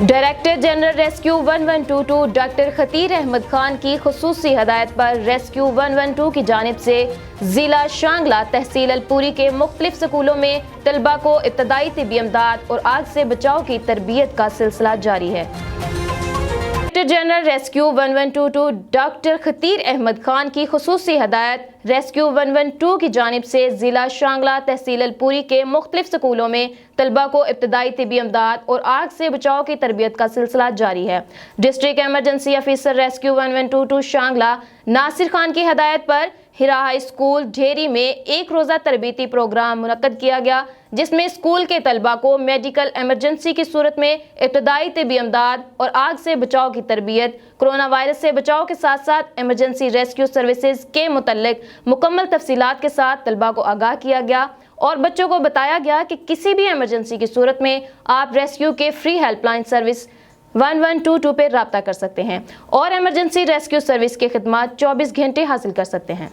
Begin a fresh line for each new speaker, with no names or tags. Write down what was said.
Director general rescue 1122 doctor Khateer Ahmed Khan की खुसूसी हदायत पर रेस्क्यू 112 की जानिब से जिला शांगला तहसील अलपुरी के मुख्तलिफ स्कूलों में तलबा को इब्तदाई तिब्बी इमदाद और आग से बचाव की तरबियत का सिलसिला जारी है। Director general rescue 112 doctor Khateer Ahmed Khan की खुसूसी हदायत रेस्क्यू 112 की जानिब से जिला शांगला तहसील अलपुरी के मुख्तलिफ स्कूलों में तलबा को इब्तदाई तिब्बी इमदाद और आग से बचाव की तरबियत का सिलसिला जारी है। District emergency officer rescue 1122 Shangla Nasir Khan की हदायत पर हिरा हाई स्कूल ढेरी में एक रोज़ा तरबीती प्रोग्राम मुनक्कद किया गया, जिसमें स्कूल के तलबा को मेडिकल एमरजेंसी की सूरत में इब्तदाई तिब्बी इमदाद और आग से बचाव की तरबियत, कोरोना वायरस से बचाव के साथ साथ एमरजेंसी रेस्क्यू सर्विसेज के मुतल्लिक मुकम्मल तफसीलात के साथ तलबा को आगाह किया गया और बच्चों को बताया गया कि किसी भी एमरजेंसी की सूरत में आप रेस्क्यू के फ्री हेल्पलाइन सर्विस 1122 पे रब्ता कर सकते हैं और एमरजेंसी रेस्क्यू सर्विस की खिदमत 24 घंटे हासिल कर सकते हैं।